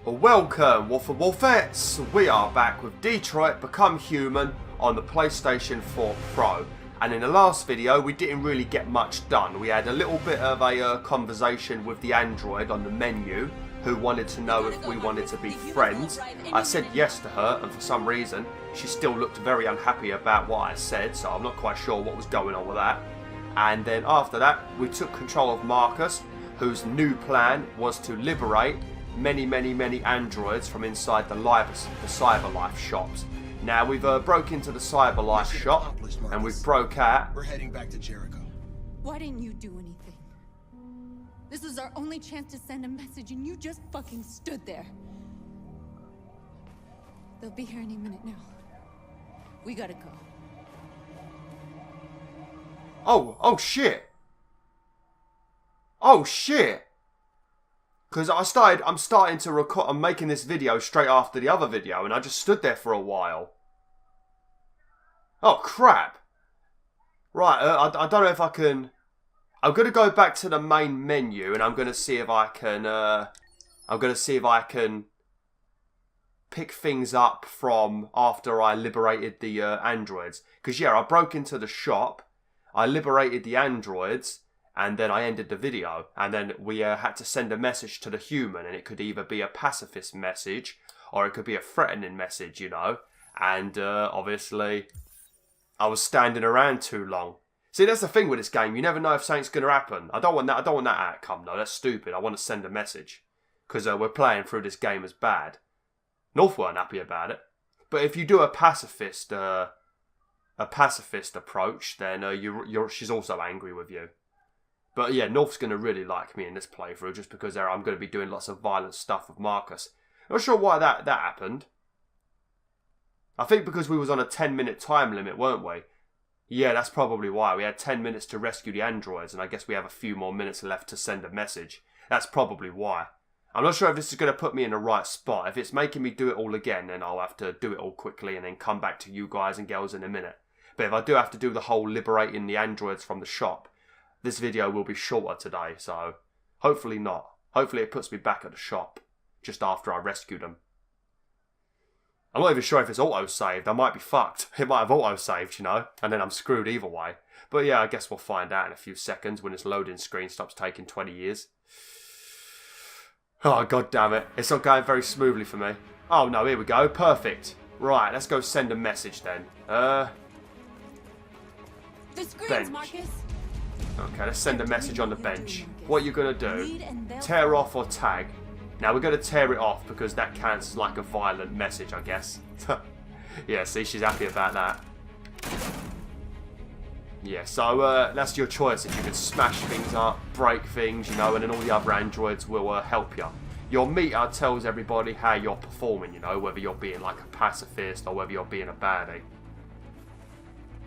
Welcome, BwolfTheWolfettes! We are back with Detroit Become Human on the PlayStation 4 Pro. And in the last video, we didn't really get much done. We had a little bit of a conversation with the android on the menu, who wanted to know if we wanted to be friends. I said yes to her, and for some reason, she still looked very unhappy about what I said, so I'm not quite sure what was going on with that. And then after that, we took control of Marcus, whose new plan was to liberate many androids from inside the CyberLife shops. Now we've broke into the CyberLife shop and we've broke out. We're heading back to Jericho. Why didn't you do anything? This was our only chance to send a message and you just fucking stood there. They'll be here any minute now. We gotta go. Oh shit. Oh shit. Because I'm starting to record, I'm making this video straight after the other video and I just stood there for a while. Oh crap. Right, I don't know if I can, I'm going to go back to the main menu and I'm going to see if I can, pick things up from after I liberated the androids. Because yeah, I broke into the shop, I liberated the androids, and then I ended the video, and then we had to send a message to the human, and it could either be a pacifist message, or it could be a threatening message, you know, and obviously, I was standing around too long. See, that's the thing with this game, you never know if something's going to happen. I don't want that outcome, though, that's stupid. I want to send a message, because we're playing through this game as bad. North weren't happy about it, but if you do a pacifist approach, then she's also angry with you. But yeah, North's going to really like me in this playthrough just because I'm going to be doing lots of violent stuff with Marcus. Not sure why that happened. I think because we was on a 10-minute time limit, weren't we? Yeah, that's probably why. We had 10 minutes to rescue the androids, and I guess we have a few more minutes left to send a message. That's probably why. I'm not sure if this is going to put me in the right spot. If it's making me do it all again, then I'll have to do it all quickly and then come back to you guys and girls in a minute. But if I do have to do the whole liberating the androids from the shop, this video will be shorter today, so hopefully not. Hopefully it puts me back at the shop just after I rescue them. I'm not even sure if it's auto-saved. I might be fucked. It might have auto-saved, you know, and then I'm screwed either way. But yeah, I guess we'll find out in a few seconds when this loading screen stops taking 20 years. Oh, god damn it. It's not going very smoothly for me. Oh no, here we go. Perfect. Right, let's go send a message then. The screens, bench. Marcus. Okay, let's send a message on the bench. What are you going to do? Tear off or tag? Now we're going to tear it off because that counts as like a violent message, I guess. Yeah, see, she's happy about that. Yeah, so that's your choice. If you can smash things up, break things, you know, and then all the other androids will help you. Your meter tells everybody how you're performing, you know, whether you're being like a pacifist or whether you're being a baddie.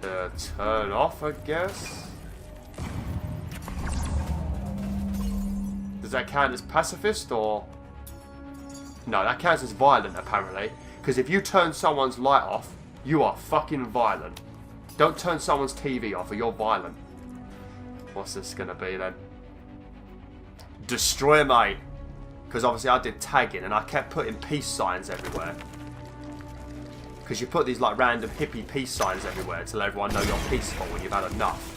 Turn off, I guess. Does that count as pacifist or? No, that counts as violent apparently. Because if you turn someone's light off, you are fucking violent. Don't turn someone's TV off or you're violent. What's this gonna be then? Destroy, mate. Because obviously I did tagging and I kept putting peace signs everywhere. Because you put these like random hippie peace signs everywhere to let everyone know you're peaceful when you've had enough.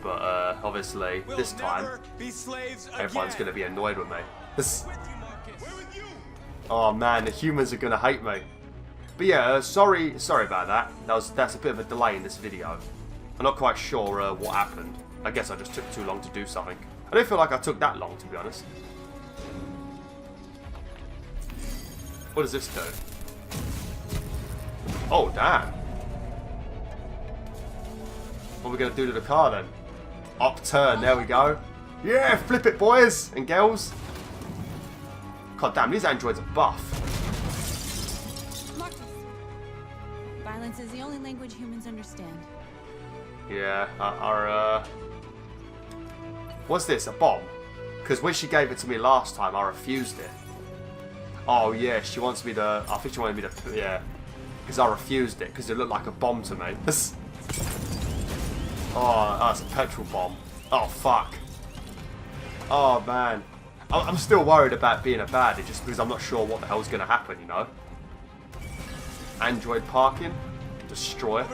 But obviously this time everyone's going to be annoyed with me. Oh man, the humans are going to hate me. But yeah, sorry about that. That's a bit of a delay in this video. I'm not quite sure what happened. I guess I just took too long to do something. I don't feel like I took that long, to be honest. What does this do? Oh, damn. What are we going to do to the car then? Upturn, there we go. Yeah, flip it, boys and girls. God damn, these androids are buff. Marcus. Violence is the only language humans understand. Yeah, what's this, a bomb? Because when she gave it to me last time, I refused it. Oh yeah, she wants me to, I think she wanted me to, yeah. Because I refused it, because it looked like a bomb to me. Oh, that's a petrol bomb. Oh, fuck. Oh, man. I'm still worried about being a baddie just because I'm not sure what the hell's going to happen, you know? Android parking. Destroy. I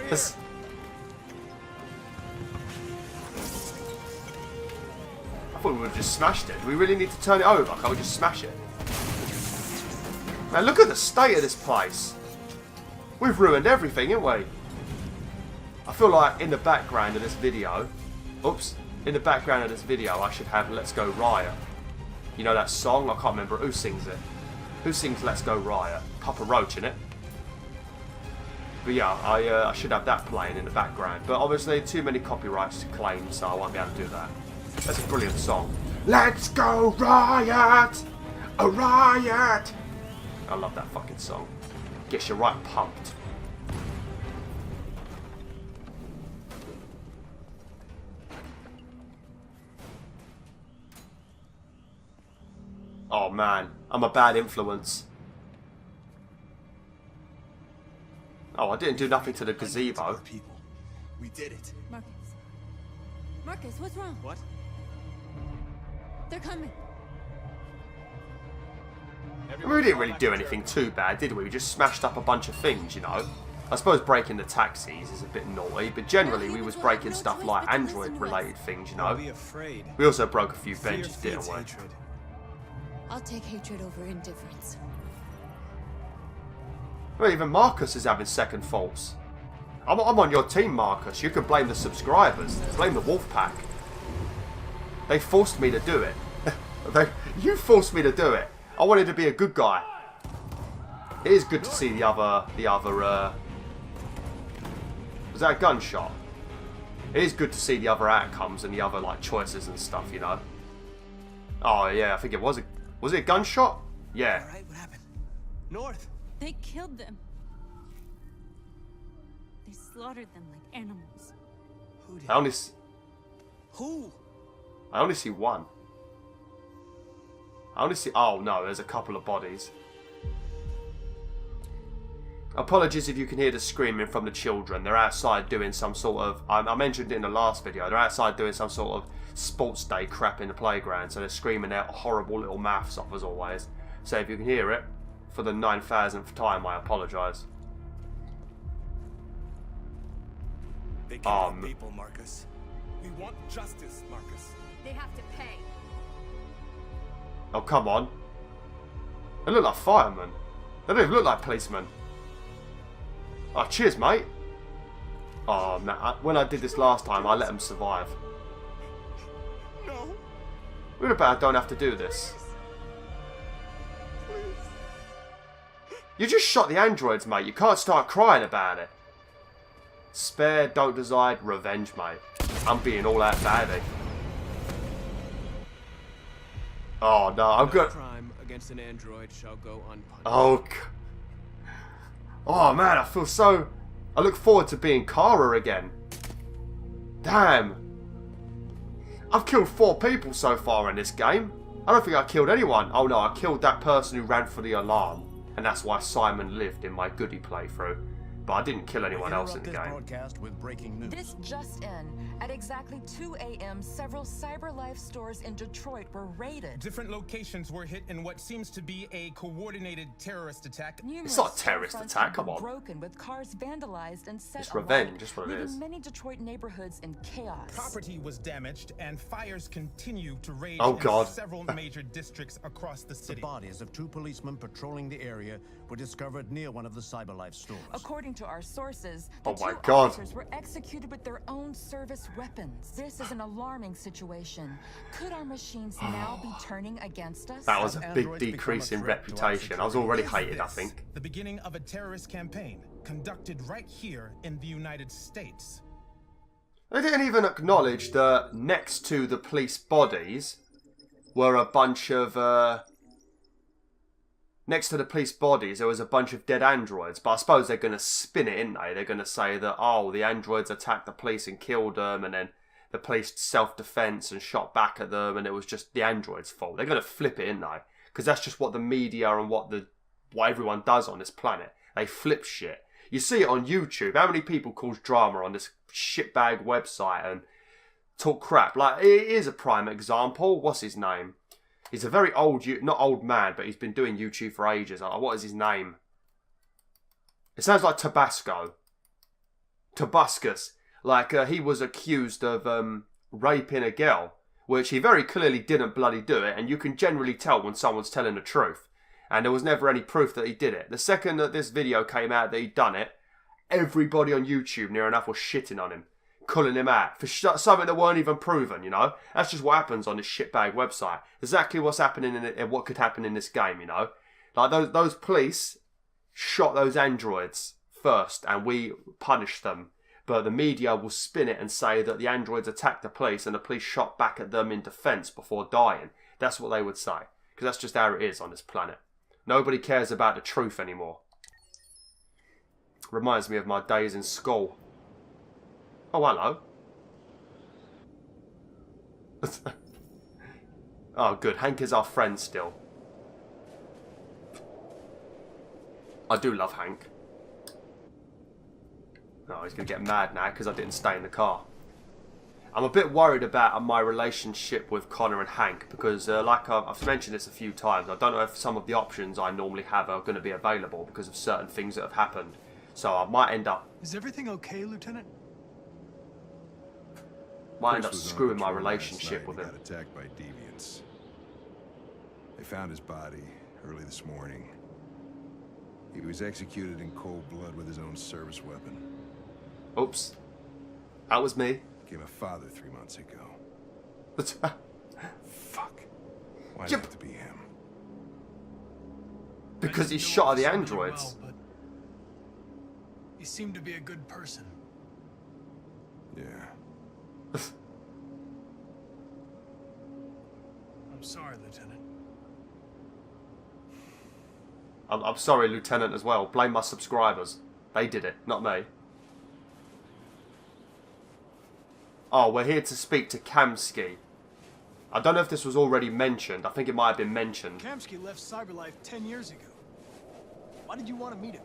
thought we would have just smashed it. Do we really need to turn it over? Can't we just smash it? Man, look at the state of this place. We've ruined everything, haven't we? I feel like in the background of this video... Oops. In the background of this video, I should have Let's Go Riot. You know that song? I can't remember who sings it. Who sings Let's Go Riot? Papa Roach, innit? But yeah, I should have that playing in the background. But obviously, too many copyrights to claim, so I won't be able to do that. That's a brilliant song. Let's go riot! A riot! I love that fucking song. Gets you right pumped. Oh man, I'm a bad influence. Oh, I didn't do nothing to the gazebo. We did it. Marcus. Marcus, what's wrong? What? They're coming. We didn't really do anything too bad, did we? We just smashed up a bunch of things, you know. I suppose breaking the taxis is a bit naughty, but generally we was breaking stuff like Android-related things, you know. We also broke a few benches, didn't we? I'll take hatred over indifference. Well, even Marcus is having second thoughts. I'm on your team, Marcus. You can blame the subscribers. Blame the Wolf Pack. They forced me to do it. You forced me to do it. I wanted to be a good guy. It is good to see the other, was that a gunshot? It is good to see the other outcomes and the other, like, choices and stuff, you know? Oh, yeah, I think it was it a gunshot? Yeah. All right, what happened? North. They killed them. They slaughtered them like animals. Who did? Who? I only see one. Oh no, there's a couple of bodies. Apologies if you can hear the screaming from the children. They're outside doing some sort of... I mentioned it in the last video. They're outside doing some sort of sports day crap in the playground. So they're screaming out horrible little mouths off as always. So if you can hear it, for the 9,000th time, I apologise. They killed people, Marcus. We want justice, Marcus. They have to pay. Oh, come on. They look like firemen. They don't even look like policemen. Oh, cheers, mate. Oh, man. When I did this last time, I let them survive. No. What about I don't have to do this? You just shot the androids, mate. You can't start crying about it. Spare, don't decide, revenge, mate. I'm being all out baddie. Oh no, I'm good. Crime against an android shall go unpunished. Oh man, I feel so. I look forward to being Kara again. Damn. I've killed 4 people so far in this game. I don't think I killed anyone. Oh no, I killed that person who ran for the alarm. And that's why Simon lived in my goodie playthrough. But I didn't kill anyone else in the game. Broadcast with breaking news. This just in. At exactly 2 a.m., several CyberLife stores in Detroit were raided. Different locations were hit in what seems to be a coordinated terrorist attack. It's not a terrorist attack, come on. Broken with cars vandalized and set It's revenge, just what it leaving is. many Detroit neighborhoods in chaos. Property was damaged, and fires continue to rage God. in several major districts across the The city. bodies of 2 policemen patrolling the area were discovered near one of the CyberLife stores. According to our sources, Oh the my 2 God. officers were executed with their own service weapons. This is an alarming situation. Could our machines now be turning against us? That was a big Androids decrease become in a threat to our reputation. I was already Is hated, I this think. the beginning of a terrorist campaign conducted right here in the United States? They didn't even acknowledge that next to the police bodies were a bunch of... Next to the police bodies, there was a bunch of dead androids. But I suppose they're going to spin it, ain't they? They're going to say that, oh, the androids attacked the police and killed them, and then the police self-defense and shot back at them, and it was just the androids' fault. They're going to flip it, ain't they? Because that's just what the media and what everyone does on this planet. They flip shit. You see it on YouTube. How many people cause drama on this shitbag website and talk crap? Like, it is a prime example. What's his name? He's a very old, not old man, but he's been doing YouTube for ages. What is his name? It sounds like Tabasco. Tabascus. Like, he was accused of raping a girl, which he very clearly didn't bloody do it, and you can generally tell when someone's telling the truth. And there was never any proof that he did it. The second that this video came out that he'd done it, everybody on YouTube near enough was shitting on him, calling him out for something that weren't even proven, you know? That's just what happens on this shitbag website. Exactly what's happening in it, and what could happen in this game, you know? Like, those police shot those androids first, and we punished them. But the media will spin it and say that the androids attacked the police and the police shot back at them in defence before dying. That's what they would say. Because that's just how it is on this planet. Nobody cares about the truth anymore. Reminds me of my days in school. Oh, hello. Oh, good. Hank is our friend still. I do love Hank. Oh, he's going to get mad now because I didn't stay in the car. I'm a bit worried about my relationship with Connor and Hank because, like I've mentioned this a few times, I don't know if some of the options I normally have are going to be available because of certain things that have happened. So I might end up... Is everything okay, Lieutenant? Might end up screwing my relationship with him. Got attacked by deviants. They found his body early this morning. He was executed in cold blood with his own service weapon. Oops. That was me. Became a father 3 months ago. Fuck. Why did it have to be him? Because he shot at the androids. Well, but he seemed to be a good person. Yeah. I'm sorry, Lieutenant. I'm sorry, Lieutenant, as well. Blame my subscribers. They did it, not me. Oh, we're here to speak to Kamsky. I don't know if this was already mentioned. I think it might have been mentioned. Kamsky left CyberLife 10 years ago. Why did you want to meet him?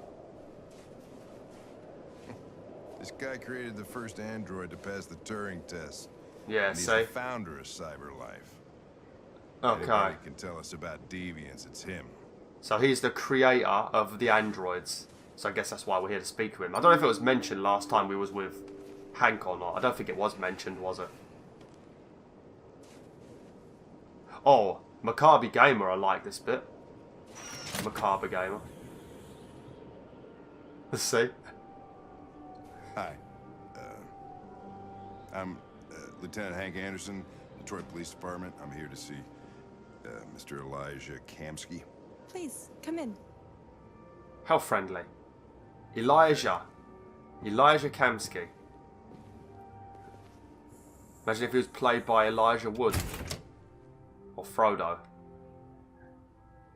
This guy created the first android to pass the Turing test. Yeah, and he's see? the founder of CyberLife. Okay. Anybody can tell us about deviants, it's him. So he's the creator of the androids. So I guess that's why we're here to speak to him. I don't know if it was mentioned last time we was with Hank or not. I don't think it was mentioned, was it? Oh, Macabre Gamer, I like this bit. Macabre Gamer. Let's see. Hi. I'm Lieutenant Hank Anderson, Detroit Police Department. I'm here to see Mr. Elijah Kamsky. Please, come in. How friendly. Elijah Kamsky. Imagine if he was played by Elijah Wood. Or Frodo.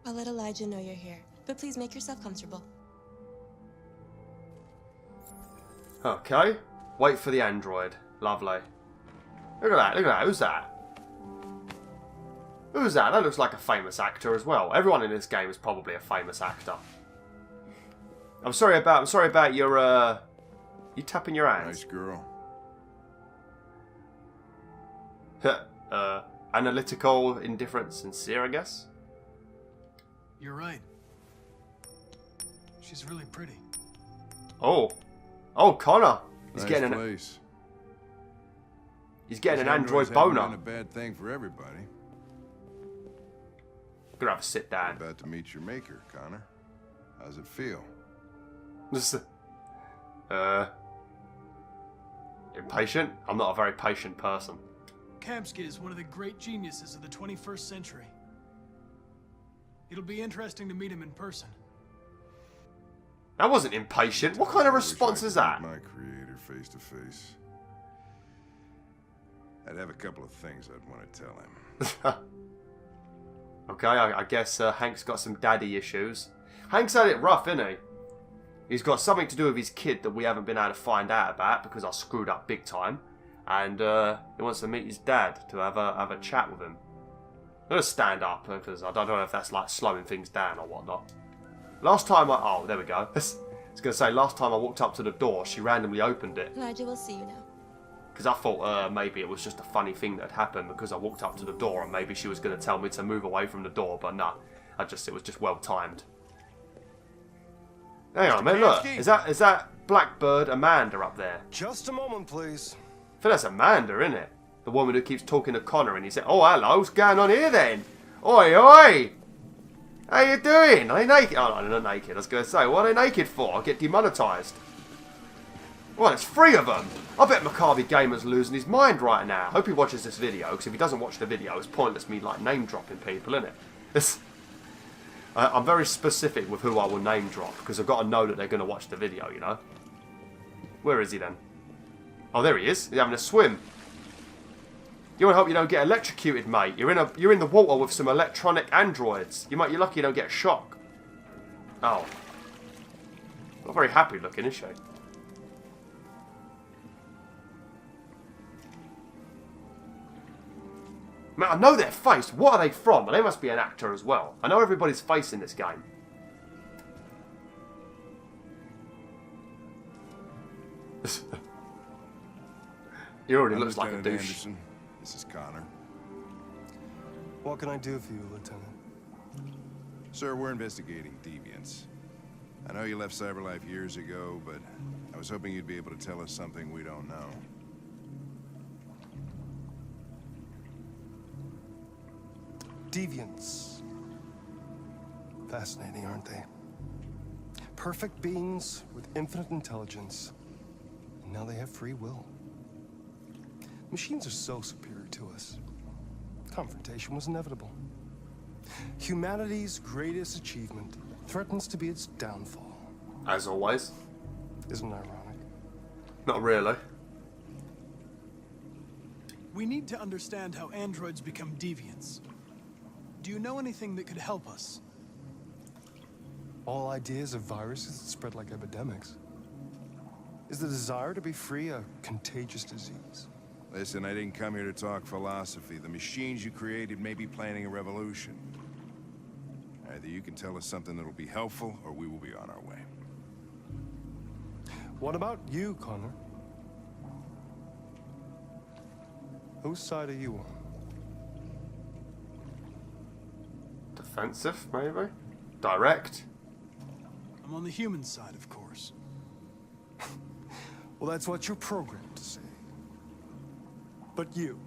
I'll let Elijah know you're here, but please make yourself comfortable. Okay. Wait for the android. Lovely. Look at that, look at that. Who's that? Who's that? That looks like a famous actor as well. Everyone in this game is probably a famous actor. I'm sorry about your, you tapping your hands? Nice girl. Analytical, indifferent, sincere, I guess? You're right. She's really pretty. Oh. Oh, Connor. He's Nice getting place. He's getting an android Androids haven't boner. been a bad thing for everybody. Gonna have a sit down. About to meet your maker, Connor. How's it feel? Impatient? I'm not a very patient person. Kamsky is one of the great geniuses of the 21st century. It'll be interesting to meet him in person. That wasn't impatient. What kind of I wish response I is could that? meet my creator face to face. I'd have a couple of things I'd want to tell him. Okay, I guess Hank's got some daddy issues. Hank's had it rough, isn't he? He's got something to do with his kid that we haven't been able to find out about because I screwed up big time. And he wants to meet his dad to have a chat with him. I'm going to stand up because I don't know if that's like slowing things down or whatnot. Last time oh, there we go. I was going to say, last time I walked up to the door, she randomly opened it. Elijah will see you now. Because I thought maybe it was just a funny thing that had happened because I walked up to the door and maybe she was going to tell me to move away from the door, but nah, it was just well timed. Hang on, man, look, is that Blackbird Amanda up there? Just a moment, please. I think that's Amanda, isn't it? The woman who keeps talking to Connor, and he said, "Oh, hello, what's going on here then? Oi, oi! How you doing? Are they naked? Oh, no, they're not naked. I was going to say, what are they naked for? I'll get demonetised." Well, there's 3 of them. I bet Maccabi Gamer's losing his mind right now. Hope he watches this video, because if he doesn't watch the video, it's pointless me, like, name-dropping people, isn't it? I'm very specific with who I will name-drop, because I've got to know that they're going to watch the video, you know? Where is he, then? Oh, there he is. He's having a swim. You want to hope you don't get electrocuted, mate. You're in the water with some electronic androids. You're lucky you don't get a shock. Oh. Not very happy looking, is she? Man, I know their face. What are they from? They must be an actor as well. I know everybody's face in this game. He already looks like a douche. Anderson. This is Connor. What can I do for you, Lieutenant? Sir, we're investigating deviants. I know you left CyberLife years ago, but I was hoping you'd be able to tell us something we don't know. Deviants. Fascinating, aren't they? Perfect beings with infinite intelligence. And now they have free will. Machines are so superior to us. Confrontation was inevitable. Humanity's greatest achievement threatens to be its downfall. As always. Isn't it ironic? Not really. We need to understand how androids become deviants. Do you know anything that could help us? All ideas of viruses that spread like epidemics. Is the desire to be free a contagious disease? Listen, I didn't come here to talk philosophy. The machines you created may be planning a revolution. Either you can tell us something that'll be helpful, or we will be on our way. What about you, Connor? Whose side are you on? Defensive, maybe? Direct? I'm on the human side, of course. Well, that's what you're programmed to say. But you...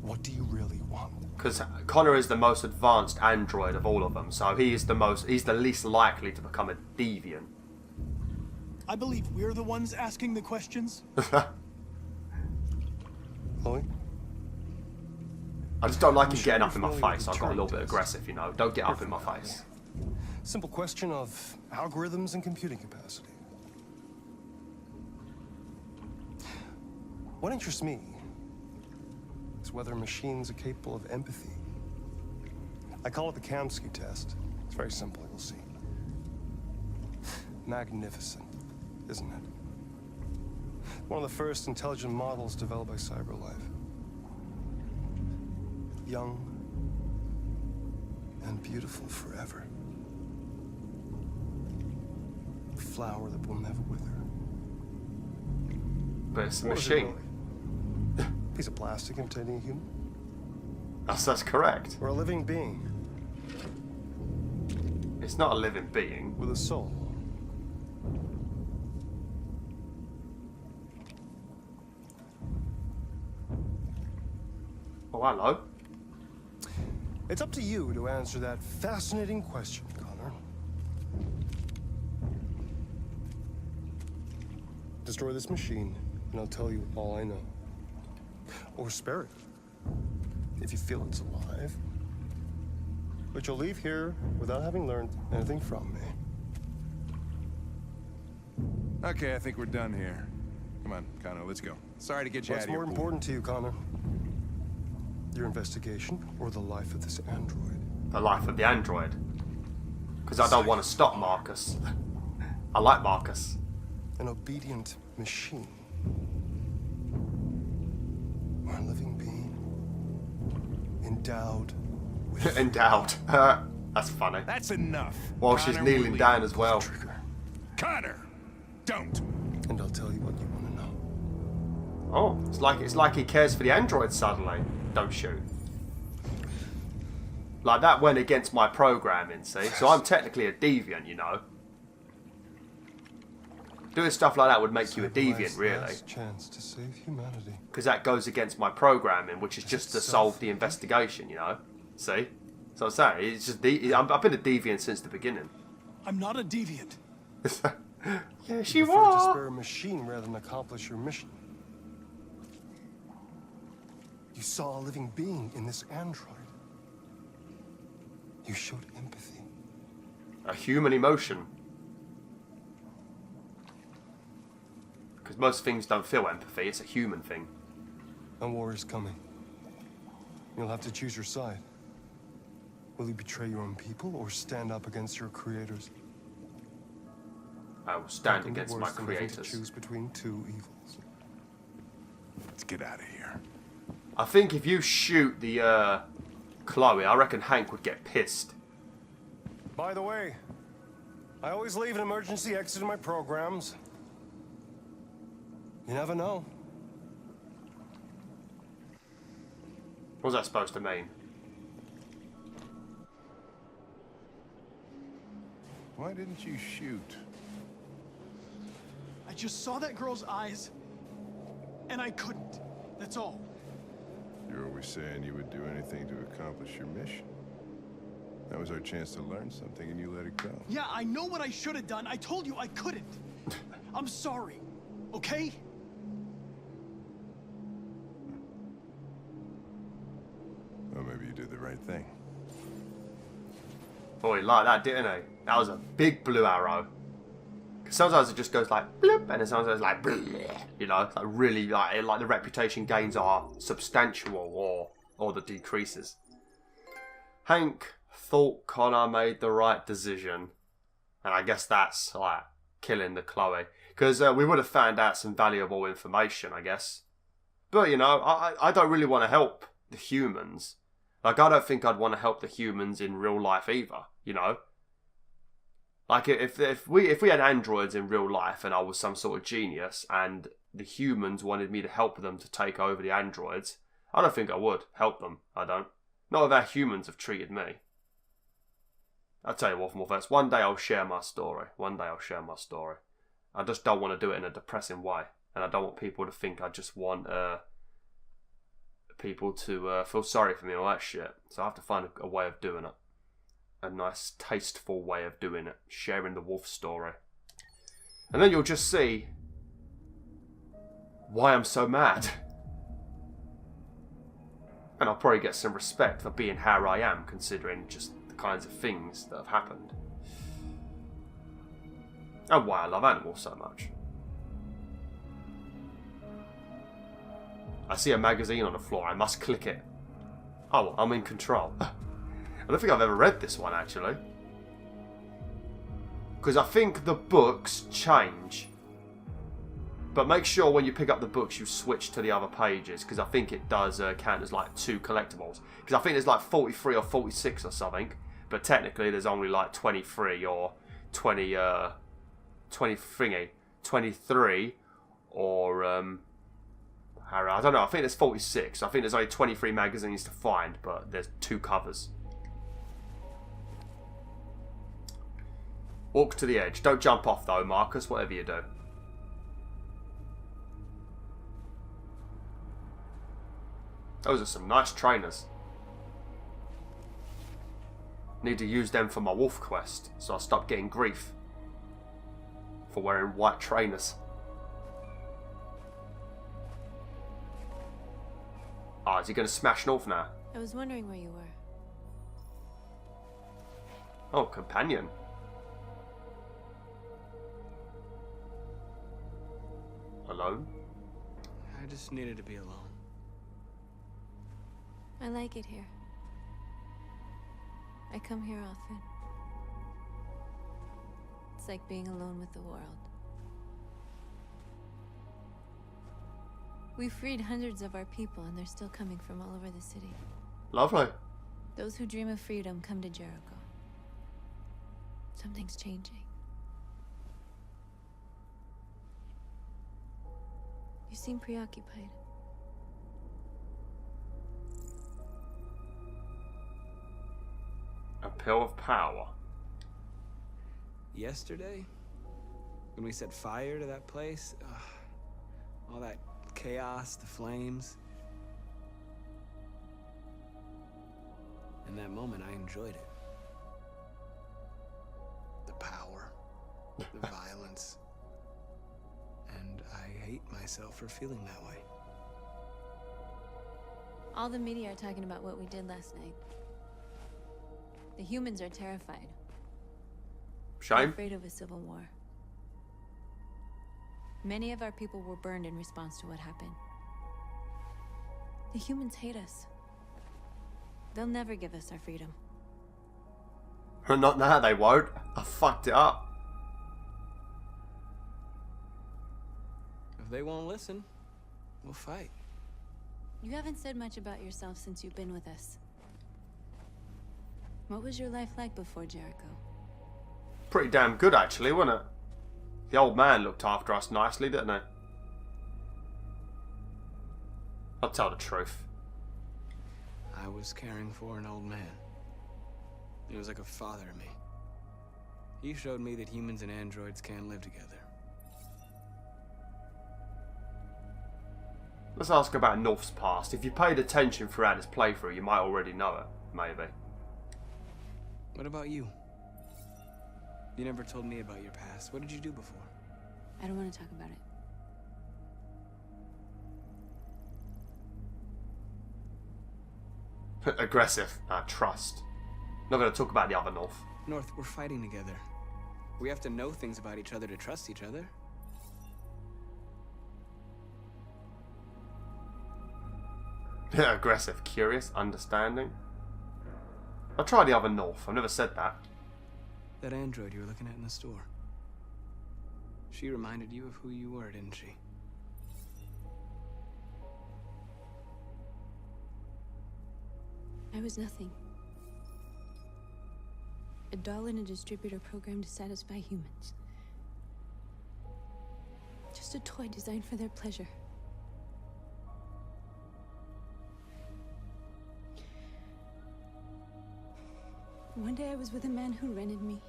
what do you really want? Because Connor is the most advanced android of all of them, so he's the least likely to become a deviant. I believe we're the ones asking the questions. Chloe? I just don't like him getting up in my face. I got a little bit aggressive, you know. Don't get up in my face. Simple question of algorithms and computing capacity. What interests me is whether machines are capable of empathy. I call it the Kamsky test. It's very simple, you'll see. Magnificent, isn't it? One of the first intelligent models developed by CyberLife. Young and beautiful forever. A flower that will never wither. But it's a What is it machine. really? Piece of plastic imitating a human? That's correct. Or a living being It's not a living being. with a soul? Oh, hello. It's up to you to answer that fascinating question, Connor. Destroy this machine, and I'll tell you all I know. Or spare it, if you feel it's alive. But you'll leave here without having learned anything from me. Okay, I think we're done here. Come on, Connor, let's go. Sorry to get you out What's of here. more important to you, Connor? Your investigation or the life of this android? The life of the android. Because I don't want to stop Marcus. I like Marcus. An obedient machine. Or a living being. Endowed with... Endowed. That's funny. That's enough. While she's Connor, kneeling we're down leaving. as well. Trigger. Connor, don't. And I'll tell you what you want to know. Oh, it's like he cares for the androids suddenly. Don't shoot. Like, that went against my programming, see? So I'm technically a deviant, you know. Doing stuff like that would make you a deviant, really. Last chance to save humanity. Because that goes against my programming, which is just to solve the investigation, you know? See? So I'm saying, it's just I've been a deviant since the beginning. I'm not a deviant. Yes, You you prefer to are. spare a machine rather than accomplish your mission. You saw a living being in this android. You showed empathy. A human emotion. Because most things don't feel empathy, it's a human thing. A war is coming. You'll have to choose your side. Will you betray your own people or stand up against your creators? I will stand Nothing against my worse than having to creators. choose between two evils. Let's get out of here. I think if you shoot the Chloe, I reckon Hank would get pissed. By the way, I always leave an emergency exit in my programs. You never know. What's that supposed to mean? Why didn't you shoot? I just saw that girl's eyes, and I couldn't. That's all. You're always saying you would do anything to accomplish your mission. That was our chance to learn something, and you let it go. Yeah, I know what I should have done. I told you I couldn't. I'm sorry, okay? Well, maybe you did the right thing. Oh, he liked that, didn't he? That was a big blue arrow. Because sometimes it just goes like bloop, and then sometimes it's like bleh, you know, it's like really like the reputation gains are substantial or the decreases. Hank thought Connor made the right decision, and I guess that's like killing the Chloe, because we would have found out some valuable information, I guess. But you know, I don't really want to help the humans. Like, I don't think I'd want to help the humans in real life either, you know. Like, if we had androids in real life and I was some sort of genius and the humans wanted me to help them to take over the androids, I don't think I would help them. I don't. Not if how humans have treated me. I'll tell you what, Wolf, one day I'll share my story. One day I'll share my story. I just don't want to do it in a depressing way. And I don't want people to think I just want people to feel sorry for me or that shit. So I have to find a way of doing it. A nice, tasteful way of doing it. Sharing the wolf story. And then you'll just see why I'm so mad. And I'll probably get some respect for being how I am, considering just the kinds of things that have happened. And why I love animals so much. I see a magazine on the floor, I must click it. Oh, well, I'm in control. I don't think I've ever read this one, actually. Because I think the books change. But make sure when you pick up the books, you switch to the other pages. Because I think it does count as like 2 collectibles. Because I think there's like 43 or 46 or something. But technically there's only like 23 or 23 or... I don't know, I think there's 46. I think there's only 23 magazines to find. But there's 2 covers. Walk to the edge. Don't jump off though, Marcus, whatever you do. Those are some nice trainers. Need to use them for my wolf quest, so I stop getting grief for wearing white trainers. Oh, is he going to smash North now? I was wondering where you were. Oh, companion. Alone? I just needed to be alone. I like it here. I come here often. It's like being alone with the world. We freed hundreds of our people, and they're still coming from all over the city. Lovely. Those who dream of freedom come to Jericho. Something's changing. You seem preoccupied. A pill of power. Yesterday, when we set fire to that place, all that chaos, the flames. In that moment, I enjoyed it. The power, the violence. And I hate myself for feeling that way. All the media are talking about what we did last night. The humans are terrified. They're Shame. afraid of a civil war. Many of our people were burned in response to what happened. The humans hate us. They'll never give us our freedom. Not now, they won't. I fucked it up. If they won't listen, we'll fight. You haven't said much about yourself since you've been with us. What was your life like before Jericho? Pretty damn good, actually, wasn't it? The old man looked after us nicely, didn't he? I'll tell the truth. I was caring for an old man. He was like a father to me. He showed me that humans and androids can live together. Let's ask about North's past. If you paid attention throughout his playthrough, you might already know it. Maybe. What about you? You never told me about your past. What did you do before? I don't want to talk about it. Aggressive. Trust. Not going to talk about the other North. North, we're fighting together. We have to know things about each other to trust each other. Aggressive. Curious. Understanding. I'll try the other North. I've never said that. That android you were looking at in the store. She reminded you of who you were, didn't she? I was nothing. A doll in a distributor program to satisfy humans. Just a toy designed for their pleasure. One day I was with a man who rented me.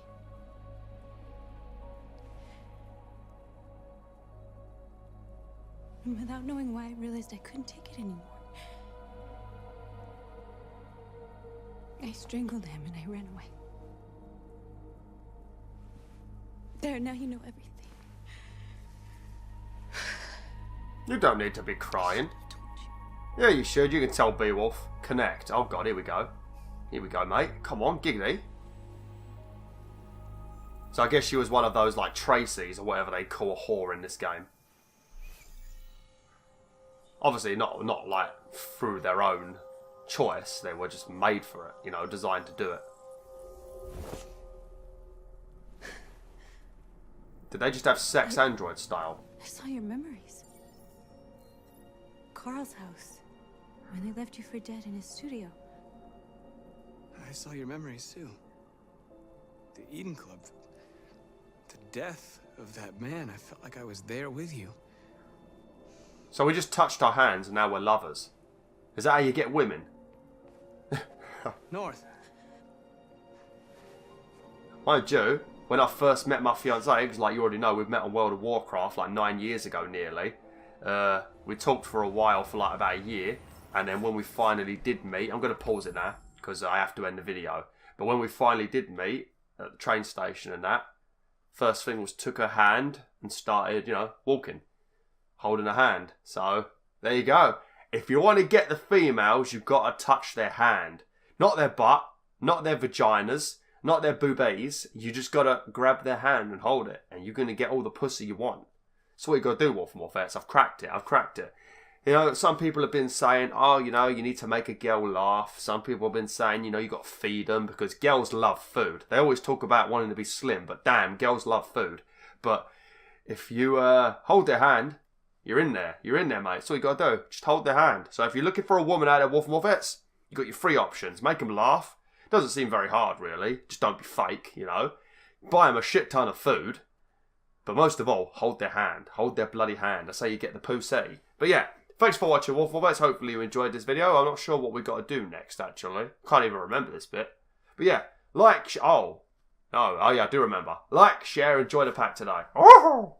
And without knowing why, I realized I couldn't take it anymore. I strangled him and I ran away. There, now you know everything. You don't need to be crying. Yeah, you should. You can tell Beowulf. Connect. Oh god, here we go. Here we go, mate. Come on, giggity. So I guess she was one of those, like, Tracy's or whatever they call a whore in this game. Obviously, not like, through their own choice. They were just made for it, you know, designed to do it. Did they just have sex android style? I saw your memories. Carl's house. When they left you for dead in his studio. I saw your memories too. The Eden Club. The death of that man. I felt like I was there with you. So we just touched our hands and now we're lovers. Is that how you get women? North. Mind you, when I first met my fiancée, because like you already know, we've met on World of Warcraft like 9 years ago nearly. We talked for a while, for like about a year. And then when we finally did meet, I'm going to pause it now, because I have to end the video. But when we finally did meet, at the train station and that, first thing was took her hand and started, you know, walking. Holding her hand. So, there you go. If you want to get the females, you've got to touch their hand. Not their butt, not their vaginas, not their boobies. You just got to grab their hand and hold it. And you're going to get all the pussy you want. That's what you got to do, WolfTheWolf. I've cracked it. I've cracked it. You know, some people have been saying, oh, you know, you need to make a girl laugh. Some people have been saying, you know, you got to feed them because girls love food. They always talk about wanting to be slim, but damn, girls love food. But if you hold their hand, you're in there. You're in there, mate. That's all you got to do. Just hold their hand. So if you're looking for a woman out there, WolfTheWolf, you've got your three options. Make them laugh. Doesn't seem very hard, really. Just don't be fake, you know. Buy them a shit ton of food. But most of all, hold their hand. Hold their bloody hand. That's how you get the pussy. But yeah, thanks for watching, Wolf. Hopefully you enjoyed this video. I'm not sure what we got to do next, actually. Can't even remember this bit. But yeah, like... Oh yeah, I do remember. Like, share, enjoy the pack today. Oh!